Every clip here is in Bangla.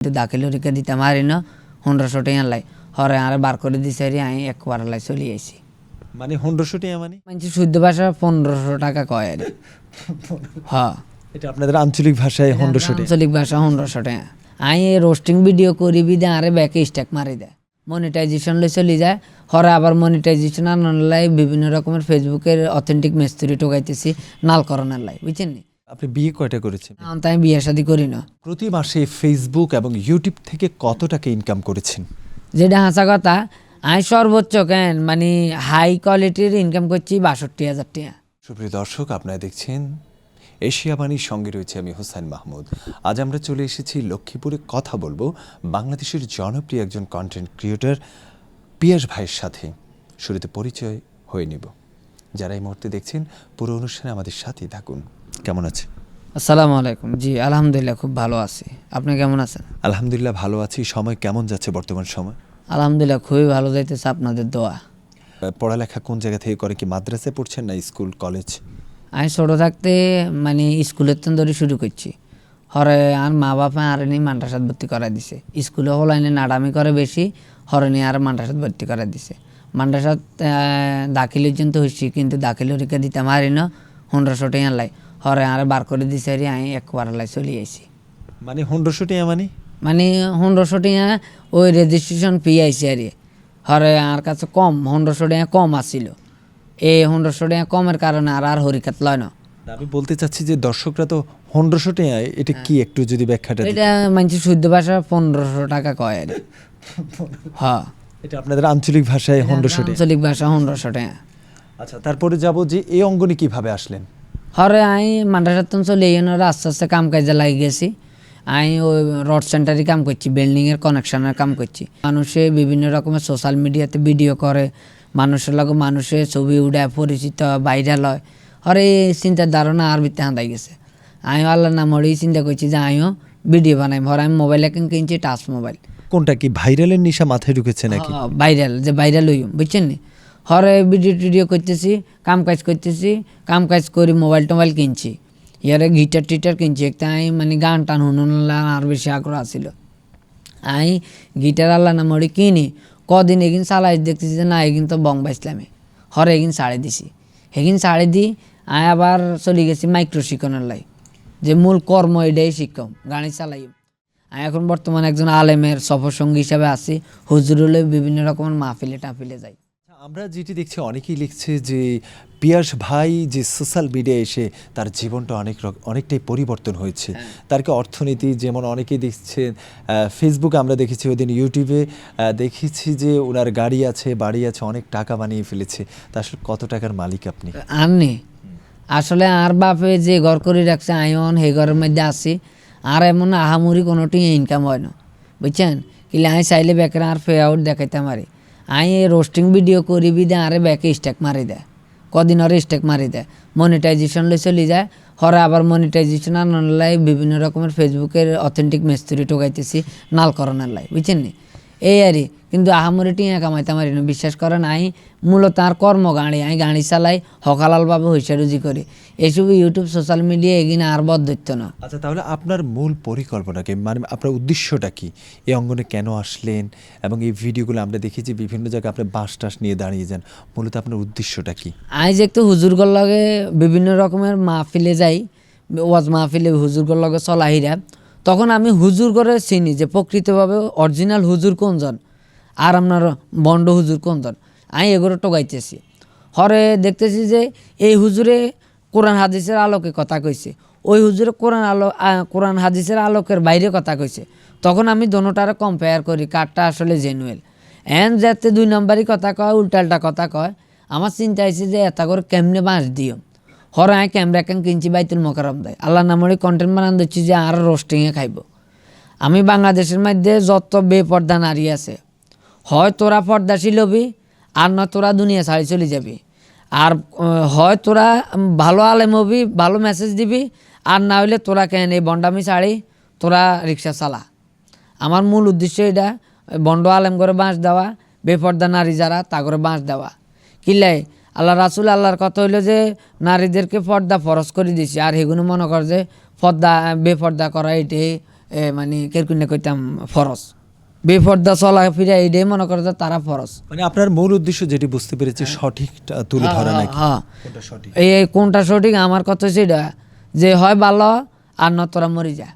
দাখিল পরীক্ষা দিতে পারি না 1500 টাকা লাই হরে আরে বার করে দিছে আই একবার লাই চলে আইছি। মানে 1500 টাকা মানে শুদ্ধ ভাষা 1500 টাকা কয় আর হ্যাঁ এটা আপনাদের আঞ্চলিক ভাষায় 1500 টাকা। আঞ্চলিক ভাষা 1500 টাকা। আই রোস্টিং ভিডিও করি বিদে আরে ব্যাকে স্ট্যাক মারি দেয়, মনিটাইজেশন লই চলে যায়। হরে আবার মনিটাইজেশন আনলাই বিভিন্ন রকমের ফেসবুকের অথেন্টিক মেস্তরি টোকাইতেছি নাল করণের লাই, বুঝছেন নি? আপনি বিয়ে কয়টা করেছেন? তাই বিয়ে শাদী করি না। প্রতি মাসে ফেসবুক এবং ইউটিউব থেকে কত টাকা ইনকাম করেছেন? যেটা হাসা কথা, আমি সর্বোচ্চ কেন মানে হাই কোয়ালিটির ইনকাম করছি 62,000 টাকা। সুপ্রিয় দর্শক, আপনারা দেখছেন এশিয়া বাণীর সঙ্গে রয়েছে আমি হোসেন মাহমুদ। আজ আমরা চলে এসেছি লক্ষ্মীপুরে, কথা বলবো বাংলাদেশের জনপ্রিয় একজন কন্টেন্ট ক্রিয়েটর পিয়াস ভাইয়ের সাথে। শুরুতে পরিচয় হয়ে নেব। যারা এই মুহূর্তে দেখছেন পুরো অনুষ্ঠানে আমাদের সাথেই থাকুন। কেমন আছেন? আসসালামু আলাইকুম। জি আলহামদুলিল্লাহ খুব ভালো আছি, আপনি কেমন আছেন? আলহামদুলিল্লাহ ভালো আছি। সময় কেমন যাচ্ছে বর্তমান সময়? আলহামদুলিল্লাহ খুবই ভালো যাইতেছে, আপনাদের দোয়া। পড়ালেখা কোন জায়গা থেকে করে, কি মাদ্রাসায় পড়ছেন না স্কুল কলেজ? আমি ছোটো থাকতে মানে স্কুলের তো ধরে শুরু করছি। হরে আর মা বাপা আর নি মাদ্রাসাত ভর্তি করাই দিছে। স্কুলে হলাইনে নাডামি করে বেশি, হরে নিয়ে আর মাদ্রাসাত ভর্তি করাই দিছে। মাদ্রাসাত দাখিলের জন্য হয়েছি, কিন্তু দাখিল পরীক্ষা দিতে পারি না 1500 টাকা লাই হরে আরে বার করে দিছে আমি একবার লাই চলে আইছি। মানে 1500 টাকা মানে 1500 টাকা ওই রেজিস্ট্রেশন ফি আইসি আর হরে আর কাছে কম 1500 টাকা কম আসছিল। এই 1500 টাকা কমের কারণে আর হরিকাত লয় না। আমি বলতে চাচ্ছি যে দর্শকরা তো 1500 টাকা, এটা কি একটু যদি ব্যাখ্যাটা দিতেন। এটা মানে শুদ্ধ ভাষা 1500 টাকা কয় আর হ্যাঁ, এটা আপনাদের আঞ্চলিক ভাষায় 1500 টাকা। আঞ্চলিক ভাষা 1500 টাকা। আচ্ছা, তারপরে যাব যে এই অঙ্গনে কিভাবে আসলেন? হরে আমি মাদ্রাসাতন চলে এনারা আস্তে আস্তে কাম কাজে লাগি গেছি। আমি ওই রড সেন্টারে কাম করছি, বিল্ডিংয়ের কানেকশনের কাম করছি। মানুষে বিভিন্ন রকমের সোশ্যাল মিডিয়াতে ভিডিও করে, মানুষের লগে মানুষের ছবি উড়ায়, পরিচিত ভাইরাল হয়। হরে এই চিন্তার ধারণা আর ভিত্তি হাঁদাই গেছে। আমিও আল্লাহর নাম হরেই চিন্তা করছি যে আমিও ভিডিও বানাই। হরে আমি মোবাইল এখন কিনছি টাচ মোবাইল। কোনটা কি ভাইরালের নিশা মাথায় ঢুকেছে নাকি? ভাইরাল যে ভাইরাল হই, বুঝছেন নি? হরে ভিডিও টিডিও করতেছি, কাম কাজ করতেছি, কাম কাজ করি, মোবাইল টোবাইল কিনছি, ইয়ারে গিটার টিটার কিনছি। একটা আমি মানে গান টান হুনুন আর বেশি আগ্রহ আছিল। আমি গিটার আল্লাহ না মরি কিনি, কদিন এগিন চালাই দেখতেছি যে না এগিন তো বং বাইসলামে। হরে এগিন ছাড়ে দিছি, এগিন ছাড়ে দিই আমি আবার চলে গেছি মাইক্রো শিক্ষণের লাই, যে মূল কর্ম এটাই শিক্ষম গাড়ি চালাই। আমি এখন বর্তমানে একজন আলেমের সফরসঙ্গী হিসাবে আছি, হুজুরুলে বিভিন্ন রকমের মাহফিলে টাফিলে যাই। আমরা যেটি দেখছি, অনেকেই লিখছে যে পিয়াস ভাই যে সোশ্যাল মিডিয়ায় এসে তার জীবনটা অনেকটাই পরিবর্তন হয়েছে। তার কি অর্থনীতি, যেমন অনেকেই দেখছেন ফেসবুকে আমরা দেখেছি, ওই দিন ইউটিউবে দেখেছি যে ওনার গাড়ি আছে, বাড়ি আছে, অনেক টাকা বানিয়ে ফেলেছে। তা আসলে কত টাকার মালিক আপনি? আননি আসলে আর বাপে যে ঘর করে রাখছে আইন সেই ঘরের মধ্যে আছি। আর এমন আহামুরি কোনোটি ইনকাম হয় না, বুঝছেন? কিলে আমি চাইলে ব্যাকের আর ফে আউট দেখাইতে পারি। আমি রোস্টিং ভিডিও করি বিদে আরে ব্যাকে স্ট্যাক মারি দেয়, কদিন আরে স্ট্যাক মারি দেয়, মনিটাইজেশন লই চলে যায়। হরে আবার মনিটাইজেশন আনলাই বিভিন্ন রকমের ফেসবুকের অথেন্টিক মেস্তরি টোকাইতেছি নাল করণের লাই, বুঝছেন নি? এই আরই, কিন্তু আহামরি টিয়া কামাইতে পারি না। বিশ্বাস করেন আমি মূলত আর কর্ম গাড়ি, আমি গাড়ি চালাই, হকালালভাবে হইসা রুজি করি। এসব ইউটিউব সোশ্যাল মিডিয়া এগিয়ে আর বদ্ধত্য না। আচ্ছা, তাহলে আপনার মূল পরিকল্পনা কি, মানে আপনার উদ্দেশ্যটা কি? এই অঙ্গনে কেন আসলেন? এবং এই ভিডিওগুলো আমরা দেখেছি বিভিন্ন জায়গায় আপনি বাঁশ টাস নিয়ে দাঁড়িয়ে যান, মূলত আপনার উদ্দেশ্যটা কি? আজ একটু হুজুরগর লগে বিভিন্ন রকমের মাহফিলে যাই, ওয়াজ মাহফিলে হুজুরগর লগে চলাহিরা, তখন আমি হুজুর করে চিনি যে প্রকৃতভাবে অরিজিনাল হুজুর কোনজন আর আপনার বন্ড হুজুর কোনজন। আমি এগুলো টোকাইতেছি। হরে দেখতেছি যে এই হুজুরে কোরআন হাদিসের আলোকে কথা কইছে, ওই হুজুরে কোরআন হাদিসের আলোকের বাইরে কথা কইছে। তখন আমি দোনোটারে কম্পেয়ার করি কারটা আসলে জেনুয়েল। এন যাতে 2 নম্বরই কথা কয়, উল্টাল্টা কথা কয়, আমার চিন্তা হয়েছে যে এত করে কেমনে বাঁশ দিও। হরে আমি ক্যামেরা কেন কিনছি বাইতুল মোকাররম দেয়, আল্লাহ নামে কন্টেন্ট বানান দিচ্ছি যে আর রোস্টিংয়ে খাইব। আমি বাংলাদেশের মধ্যে যত বেপর্দা নারী আছে, হয় তোরা পর্দাশীল হবি, আর নয় তোরা দুনিয়া ছাড়ি চলে যাবি। আর হয় তোরা ভালো আলেম হবি, ভালো মেসেজ দিবি, আর না হইলে তোরা কেন এই বন্ডামি ছাড়ি তোরা রিক্সা চালা। আমার মূল উদ্দেশ্য এটা, বন্ড আলেম করে বাঁশ দেওয়া, বেপর্দা নারী যারা তা করে বাঁশ দেওয়া। কিলাই আল্লাহ রাসুল আল্লাহর কথা হইলো যে নারীদেরকে পর্দা ফরজ করে দিয়েছে, আর সেগুলো মনে কর যে পর্দা বেপর্দা করা এটাই মানে কেরকুন্যা কইতাম ফরজ, বেপর্দা চলাফেরা এইটাই মনে করে যে তারা ফরজ। মানে আপনার মূল উদ্দেশ্য যেটি বুঝতে পেরেছি সঠিকটা তুলে ধরা নাকি? হ্যাঁ, কোনটা সঠিক? এই কোনটা সঠিক আমার কথা হচ্ছে এটা যে হয় ভালো আর না তোরা মরি যা।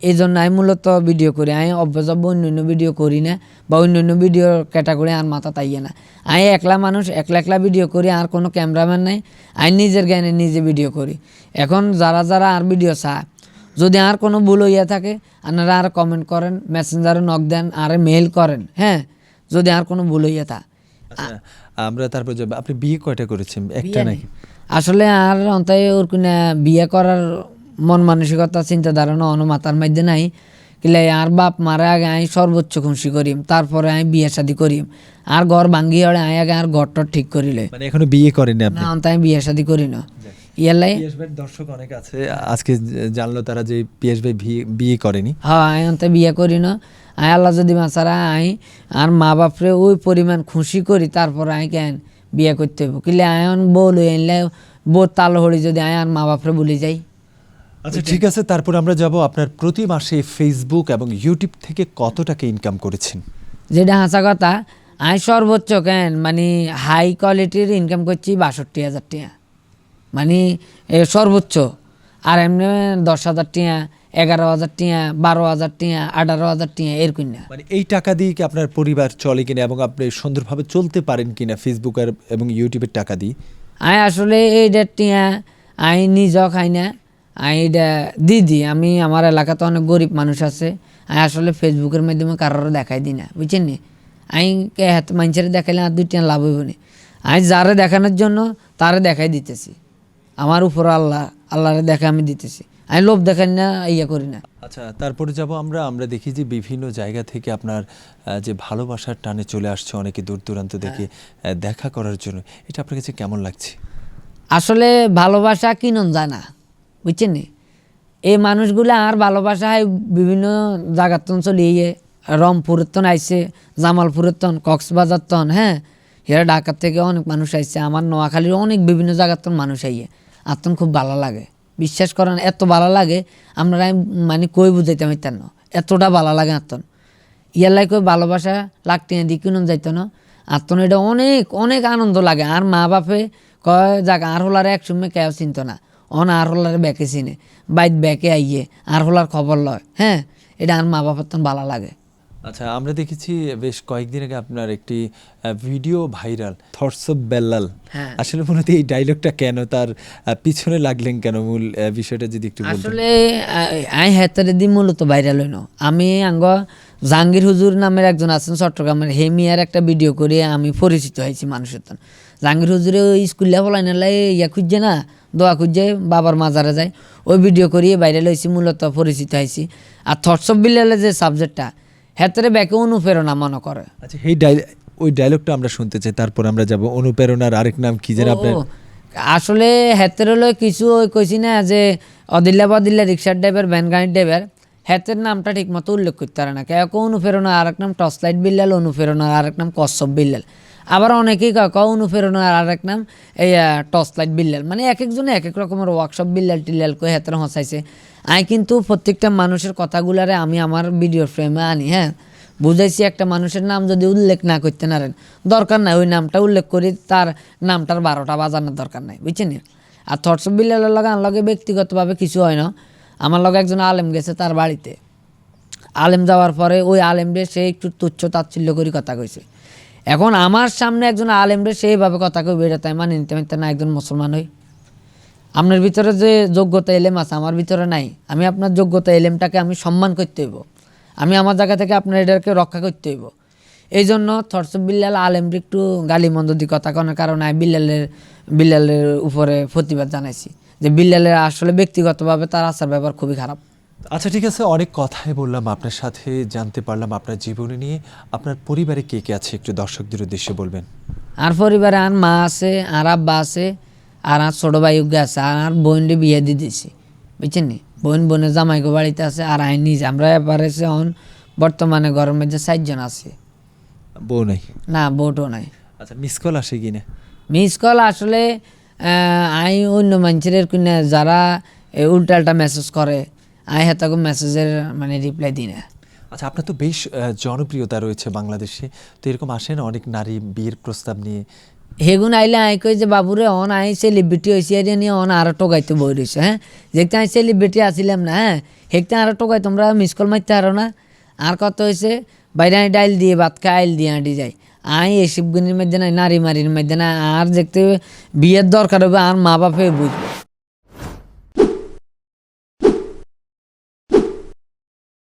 এই জন্য আমি মূলত ভিডিও করি, আমি অভ্যাস অন্য ভিডিও করি না বা অন্য ভিডিও ক্যাটাগরি আর মাথা তাইয়ে না। আমি একলা মানুষ, একলা ভিডিও করি, আর কোনো ক্যামেরাম্যান নাই, আমি নিজের জ্ঞানে নিজে ভিডিও করি। এখন যারা আর ভিডিও চায়, যদি আর কোনো ভুল হইয়া থাকে আপনারা আর কমেন্ট করেন, মেসেঞ্জারে নক দেন, আর মেইল করেন, হ্যাঁ, যদি আর কোনো ভুল হইয়া থাকে। আচ্ছা, আমরা তারপর যাবো, আপনি বিয়ে কয়টা করেছেন? একটা নাকি? আসলে আর অন্তায় ওর কিনা বিয়ে করার মন মানসিকতা চিন্তাধারা অন্য মাথার মধ্যে নাই। কিলে আর বাপ মারা আগে আমি সর্বোচ্চ খুশি করিম, তারপরে আমি বিয়ে শাদি করিম, আর ঘর ভাঙ্গি হলে আমি আগে আর ঘরটা ঠিক করিলে। মানে এখনো বিয়ে করেননি আপনি? না, অন্তায় বিয়ে শাদি করি না। ইয়ালাই পিয়াস ভাইয়ের দর্শক অনেক আছে, আজকে জানলো তারা যে পিয়াস ভাই বিয়ে করেনি। হ্যাঁ, আমি অন্তায় বিয়ে করি না। আমি আল্লাহ যদি মাছারা আমি আর মা বাপরে ওই পরিমাণ খুশি করি, তারপরে আমি কেন বিয়ে করতে হইব। কিলে আয়ন বউ লই আনলে বউ তাল হরি যদি আমি আর মা বাপরে বলে যাই। আচ্ছা ঠিক আছে, তারপর আমরা যাব আপনার প্রতি মাসে ফেসবুক এবং ইউটিউব থেকে কত টাকা ইনকাম করেছেন? যেটা হাসা কথা, আমি সর্বোচ্চ কেন মানে হাই কোয়ালিটির ইনকাম করছি ৬২,০০০ টাকা, মানে সর্বোচ্চ। আর এমনি ১০,০০০ টাকা, ১১,০০০ টাকা, ১২,০০০ টাকা, ১৮,০০০ টাকা এরকম না। মানে এই টাকা দিয়ে কি আপনার পরিবার চলে কিনা এবং আপনি সুন্দরভাবে চলতে পারেন কিনা ফেসবুক আর এবং ইউটিউবের টাকা দিয়ে? আমি আসলে এইটা টিয়া আমি নিজেও খাই না, আমি এটা দিদি, আমি আমার এলাকাতে অনেক গরিব মানুষ আছে, আমি আসলে ফেসবুকের মাধ্যমে কারোর দেখাই দিই না, বুঝছেন নি। আমি হাতে মানুষের দেখাইলে আর ২ টাকা লাভ হইব না। আমি যারে দেখানোর জন্য তারে দেখাই দিতেছি, আমার উপর আল্লাহরে দেখা আমি দিতেছি, আমি লোভ দেখাই না, ইয়ে করি না। আচ্ছা, তারপরে যাব আমরা দেখি যে বিভিন্ন জায়গা থেকে আপনার যে ভালোবাসার টানে চলে আসছে অনেকে দূর দূরান্ত থেকে দেখা করার জন্য, এটা আপনার কাছে কেমন লাগছে? আসলে ভালোবাসা কিনন যায় না, বুঝছেন নি। এই মানুষগুলো আর ভালোবাসা হয় বিভিন্ন জায়গার তন চলিয়ে, রংপুরের তন আইসে, জামালপুরের তন, কক্সবাজার তন, হ্যাঁ, এরা ঢাকার থেকে অনেক মানুষ আইসে, আমার নোয়াখালীর অনেক বিভিন্ন জায়গার তন মানুষ আইয়ে, আর তন খুব ভালো লাগে, বিশ্বাস করেন এত ভালো লাগে আমরা মানে কই বুঝাইতে পারতাম না, এতটা ভালো লাগে আত্মন। ইয়ালাই কই ভালোবাসা লাগতে দিক কিনুন যাইতো না, আত্মন এটা অনেক অনেক আনন্দ লাগে। আর মা বাপে কয় যাক আর হলারে এক সময় কেউ চিনত না, আর হলারে ব্যাকে চিনে, বাইত ব্যাকে আইয়ে আর হলার খবর লয়, হ্যাঁ, এটা আর মা বাপের তখন ভালো লাগে। আচ্ছা, আমরা দেখেছি বেশ কয়েকদিন আগে আপনার একটি video viral, thoughts of Bellal. হ্যাঁ। আসলে মূলত এই ডায়লগটা কেন, তার পিছনে লাগলেন কেন, মূল বিষয়টা যদি একটু বলতেন। আসলে আই হেতারে দি মূলত ভাইরাল হইনো, আমি আঙ্গ জাহাঙ্গীর হুজুর নামের একজন আছেন চট্টগ্রামের, হেমিয়ার একটা ভিডিও করে আমি পরিচিত হয়েছি মানুষের তখন। জাহাঙ্গীর হুজুরে ওই স্কুলে বলাই নালাই ইয়া খুঁজছে না, দোয়া খুঁজছে, বাবার মাজারে যায়, ওই ভিডিও করিয়ে ভাইরাল হয়েছি, মূলত পরিচিত হয়েছি। আর থটস অফ বেল্লালের যে সাবজেক্টটা, হেতারে ব্যাকে অনুপ্রেরণা মনে করে। আচ্ছা, ওই ডায়লগটা আমরা শুনতে চাই, তারপর আমরা যাব অনুপ্রেরণার আরেক নাম কি যেন আপনার? আসলে হেতের হলো কিছু ওই কইছি না যে অদিল্লা রিক্সার ড্রাইভার, ভ্যান গাড়ির ড্রাইভার, হেতের নামটা ঠিক মতো উল্লেখ করতে পারে না কেউ। অনুপ্রেরণা আরেক নাম টর্চ লাইট বিল্লাল, অনুপ্রেরণার আরেক নাম কচ্ছপ বিল্লাল, আবার অনেকেই অনুপ্রেরণার আরেক নাম এই টর্চ লাইট বিল্লাল, মানে এক একজনে এক এক রকমের ওয়ার্কশপ বিল্লাল টিল্লাল কয়ে হেতের হসাইছে। আমি কিন্তু প্রত্যেকটা মানুষের কথাগুলারে আমি আমার ভিডিও ফ্রেমে আনি, হ্যাঁ, বুঝাইছি একটা মানুষের নাম যদি উল্লেখ না করতে নারেন দরকার নাই, ওই নামটা উল্লেখ করি, তার নামটার 12টা বাজানোর দরকার নাই, বুঝছেন। আর থটস অফ বিল্লালের লগে আমার লগে ব্যক্তিগতভাবে কিছু হয় না। আমার লগে একজন আলেম গেছে তার বাড়িতে, আলেম যাওয়ার পরে ওই আলেমরে সে একটু তুচ্ছ তাচ্ছিল্য করে কথা কইছে। এখন আমার সামনে একজন আলেমরে সেইভাবে কথা কইবে, এটা তাই মানে নিতে পারতেন না, একজন মুসলমান হই। আপনার ভিতরে যে যোগ্যতা এলেম আছে আমার ভিতরে নাই, আমি আপনার যোগ্যতা এলেমটাকে আমি সম্মান করতে হইব, আমি আমার জায়গা থেকে আপনার এটাকে রক্ষা করতে হইব। এই জন্য থটস অফ বিল্লাল আলেমরে একটু গালি মন্দ দিয়ে কথা কনার কারণে আমি বিল্লালের উপরে প্রতিবাদ জানাইছি যে বিল্লালের আসলে ব্যক্তিগতভাবে তার আচার ব্যবহার খুবই খারাপ। আচ্ছা ঠিক আছে, অনেক কথাই বললাম আপনার সাথে, জানতে পারলাম আপনার জীবনী নিয়ে। আপনার পরিবারে কে কে আছে একটু দর্শকদের উদ্দেশ্যে বলবেন। আর পরিবারে আর মা আছে, আর আব্বা আছে, আর ছোট ভাই উগ্গে আছে, আর বোনরে বিয়ে দিয়ে দিয়েছি, বুঝছেন নি। বোনের জামাইগো বাড়িতে আছে, আর আই নিজে আমরা এবারে বর্তমানে ঘরের মধ্যে 4 জন আছে। বউ নাই? না, বউটো নাই। আচ্ছা, মিস কল আসে কিনা? মিস কল আসলে অন্য মানুষের কিনে যারা উল্টা মেসেজ করে, আমি হেতাকে মেসেজের মানে রিপ্লাই দিই না। আচ্ছা, আপনার তো বেশ জনপ্রিয়তা রয়েছে বাংলাদেশে, তো এরকম আসে না অনেক নারী বিয়ের প্রস্তাব নিয়ে? হেগুন আইলে আই কই যে বাবুরে অন আই সেলিব্রিটি হয়েছি আর নিয়ে অন আরো টোকাইতে বই রয়েছে। হ্যাঁ, যেতে আমি সেলিব্রিটি আসিলাম না, হ্যাঁ হেকতে আরো টোকাই তোমরা মিস কল মারতে আরো না। আর কত হয়েছে বাইরে আমি ডাইল দিয়ে ভাত খাই আইল দিয়ে আঁটি যাই। এসব গুণের মধ্যে নাই, নারী মারির মধ্যে না। আর দেখতে বিয়ের দরকার হবে আর মা বাপে বুঝবে।